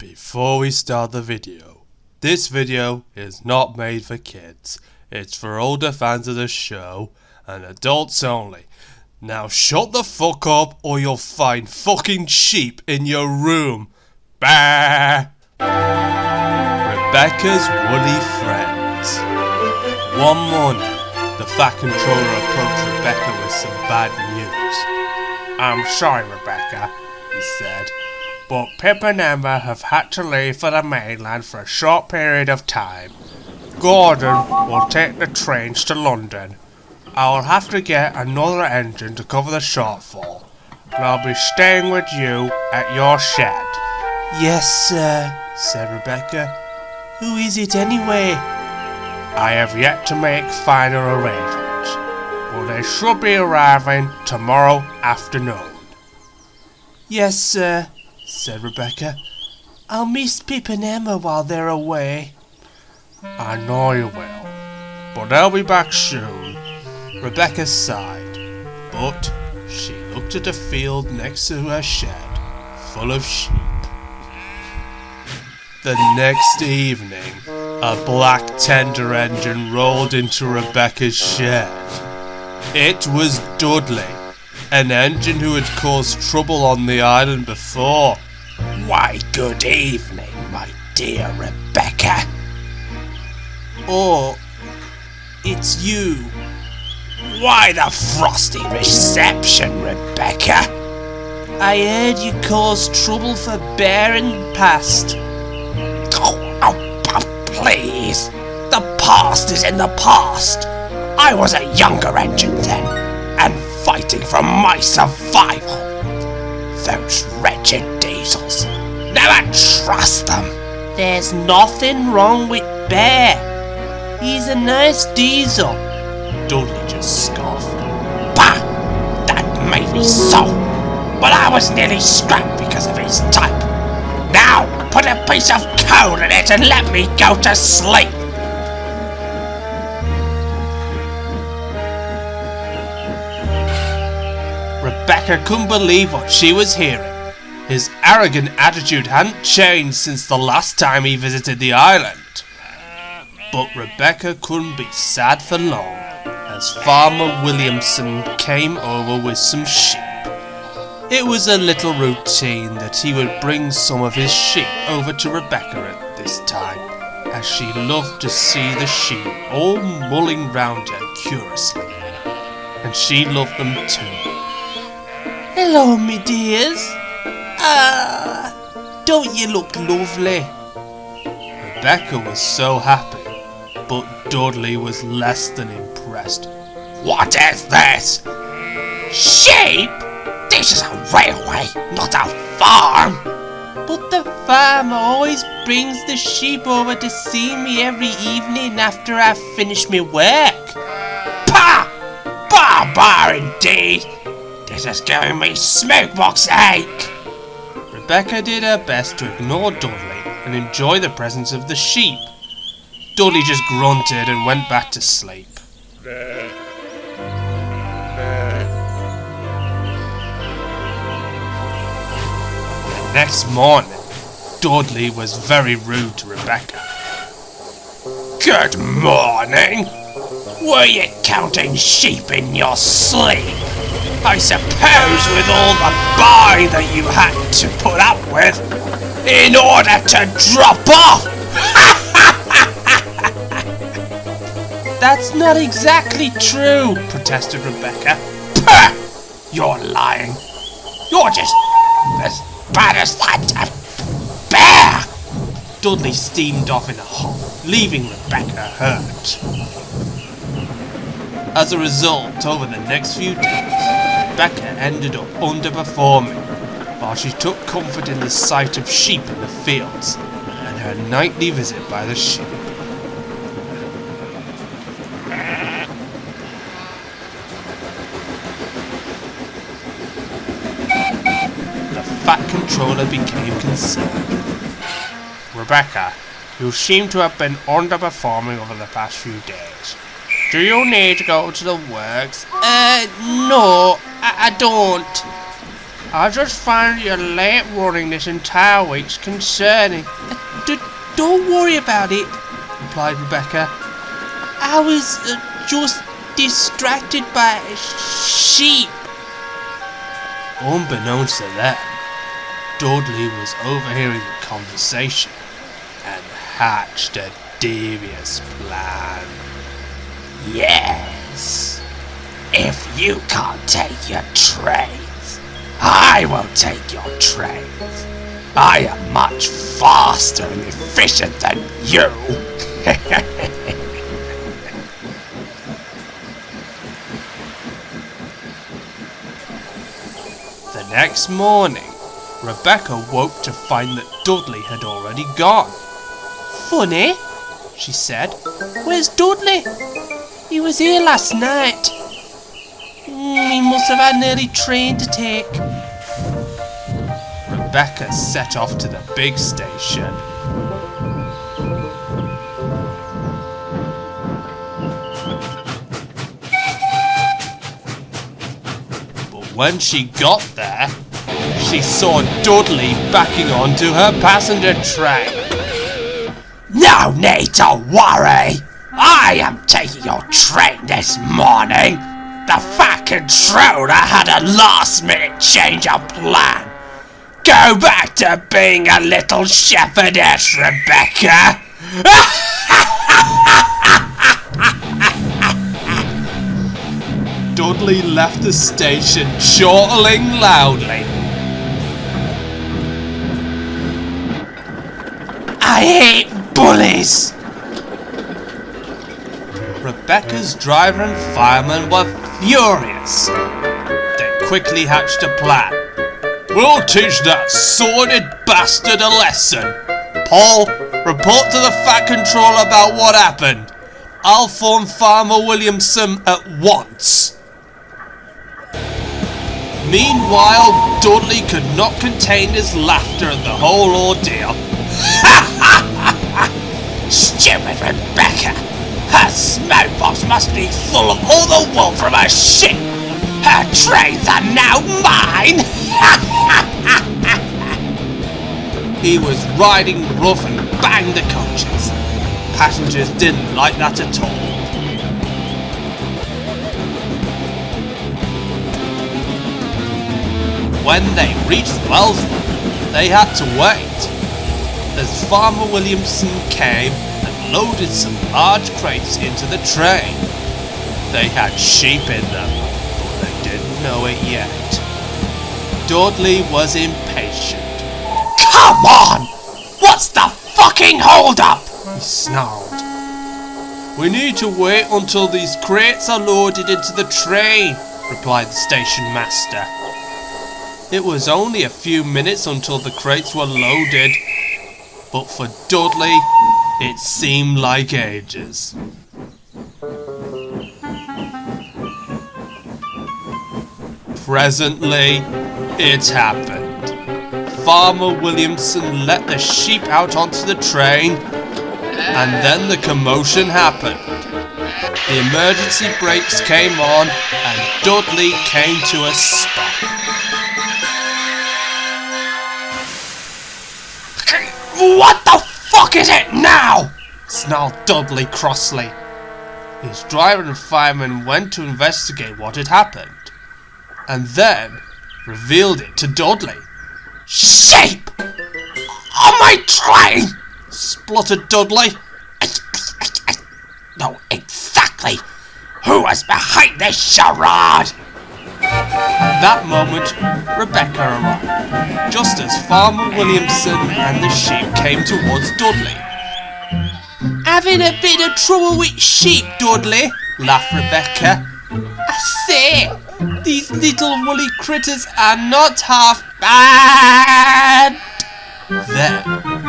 Before we start the video, this video is not made for kids. It's for older fans of the show and adults only. Now shut the fuck up or you'll find fucking sheep in your room. Bah! Rebecca's woolly friends. One morning, the Fat Controller approached Rebecca with some bad news. "I'm sorry, Rebecca," he said, "but Pip and Emma have had to leave for the mainland for a short period of time. Gordon will take the trains to London. I will have to get another engine to cover the shortfall, and I'll be staying with you at your shed." "Yes, sir," said Rebecca. "Who is it anyway?" "I have yet to make final arrangements, but they should be arriving tomorrow afternoon." "Yes, sir," said Rebecca. "I'll miss Pip and Emma while they're away." "I know you will, but they'll be back soon." Rebecca sighed, but she looked at the field next to her shed, full of sheep. The next evening, a black tender engine rolled into Rebecca's shed. It was Dudley, an engine who had caused trouble on the island before. "Why, good evening, my dear Rebecca." "Oh, it's you." "Why the frosty reception, Rebecca?" "I heard you caused trouble for Baron past." Please. The past is in the past. I was a younger engine then, and fighting for my survival. Those wretched diesels. Never trust them. "There's nothing wrong with Bear. He's a nice diesel." Dudley just scoffed. "Bah! That may be so, but I was nearly scrapped because of his type. Now, put a piece of coal in it and let me go to sleep." Rebecca couldn't believe what she was hearing. His arrogant attitude hadn't changed since the last time he visited the island. But Rebecca couldn't be sad for long, as Farmer Williamson came over with some sheep. It was a little routine that he would bring some of his sheep over to Rebecca at this time, as she loved to see the sheep all mulling round her curiously, and she loved them too. "Hello, me dears. Don't you look lovely?" Rebecca was so happy, but Dudley was less than impressed. "What is this? Sheep? This is a railway, not a farm." "But the farmer always brings the sheep over to see me every evening after I've finished my work." "Pah! Barbar indeed! This is giving me smokebox ache." Rebecca did her best to ignore Dudley and enjoy the presence of the sheep. Dudley just grunted and went back to sleep. The next morning, Dudley was very rude to Rebecca. "Good morning. Were you counting sheep in your sleep? I suppose with all the buy that you had to put up with in order to drop off." "That's not exactly true," protested Rebecca. "Pah! You're lying. You're just as bad as that bear." Dudley steamed off in a huff, leaving Rebecca hurt. As a result, over the next few days, Rebecca ended up underperforming, while she took comfort in the sight of sheep in the fields and her nightly visit by the sheep. The Fat Controller became concerned. "Rebecca, you seem to have been underperforming over the past few days. Do you need to go to the works?" No, I don't." I just find you're late running this entire week's concerning. Don't worry about it, replied Rebecca. I was just distracted by sheep. Unbeknownst to them, Dudley was overhearing the conversation and hatched a devious plan. Yes. If you can't take your trains, I will take your trains. I am much faster and efficient than you. The next morning, Rebecca woke to find that Dudley had already gone. Funny, she said. Where's Dudley? He was here last night. He must have had an early train to take. Rebecca set off to the big station. But when she got there, she saw Dudley backing onto her passenger train. No need to worry. I am taking your train this morning. The fat controller had a last-minute change of plan. Go back to being a little shepherdess, Rebecca. Dudley left the station, chortling loudly. I hate bullies. Rebecca's driver and fireman were furious. They quickly hatched a plan. We'll teach that sordid bastard a lesson. Paul, report to the Fat Controller about what happened. I'll phone Farmer Williamson at once. Meanwhile, Dudley could not contain his laughter at the whole ordeal. Stupid Rebecca! Her smokebox must be full of all the wool from her sheep. Her trains are now mine! He was riding rough and banged the coaches. Passengers didn't like that at all. When they reached Wellswood, they had to wait, as Farmer Williamson came and loaded some large crates into the train. They had sheep in them, but they didn't know it yet. Dudley was impatient. Come on! What's the fucking hold-up? He snarled. We need to wait until these crates are loaded into the train, replied the station master. It was only a few minutes until the crates were loaded, but for Dudley, it seemed like ages. Presently, it happened. Farmer Williamson let the sheep out onto the train, and then the commotion happened. The emergency brakes came on, and Dudley came to a stop. What the fuck is it now? Snarled Dudley crossly. His driver and fireman went to investigate what had happened, and then revealed it to Dudley. Sheep! On my train! Spluttered Dudley. No, exactly. Who was behind this charade? At that moment, Rebecca arrived, just as Farmer Williamson and the sheep came towards Dudley. Having a bit of trouble with sheep, Dudley, laughed Rebecca. I say, these little woolly critters are not half bad. Then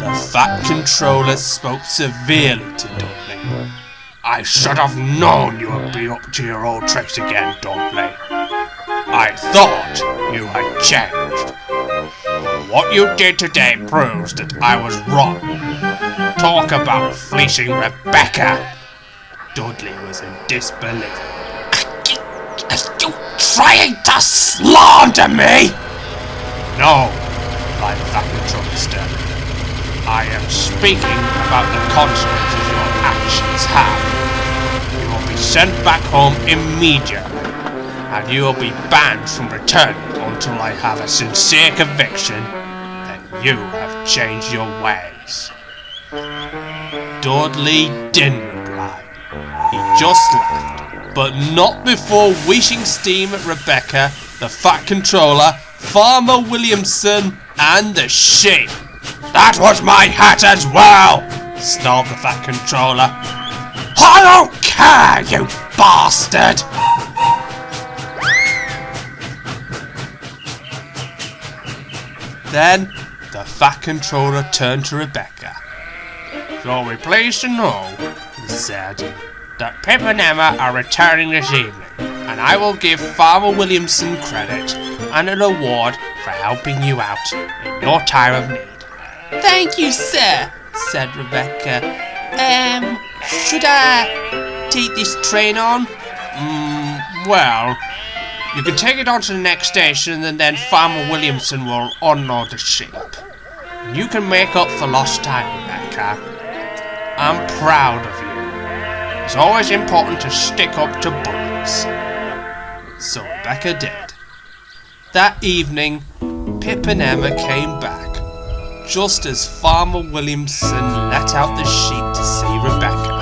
the Fat Controller spoke severely to Dudley. I should have known you would be up to your old tricks again, Dudley. I thought you had changed. What you did today proves that I was wrong. Talk about fleecing Rebecca. Dudley was in disbelief. Are you trying to slander me? No, replied the fat controller sternly. I am speaking about the consequences your actions have. You will be sent back home immediately, and you will be banned from returning until I have a sincere conviction that you have changed your ways. Dudley didn't reply. He just laughed, but not before wishing steam at Rebecca, the fat controller, Farmer Williamson, and the sheep. That was my hat as well, snarled the fat controller. I don't care, you bastard! Then the fat controller turned to Rebecca. You'll be pleased to know, he said, that Pip and Emma are returning this evening, and I will give Farmer Williamson credit and an award for helping you out in your time of need. Thank you, sir, said Rebecca. Should I take this train on? Well, you can take it on to the next station and then Farmer Williamson will unload the sheep. You can make up for lost time, Rebecca. I'm proud of you. It's always important to stick up to bullies. So Rebecca did. That evening, Pip and Emma came back, just as Farmer Williamson let out the sheep to see Rebecca.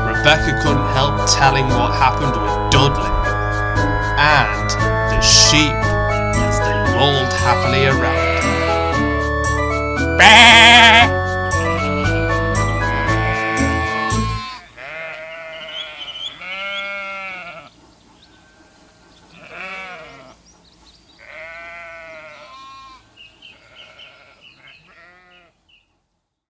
Rebecca couldn't help telling what happened with Dudley and the sheep as they rolled happily around.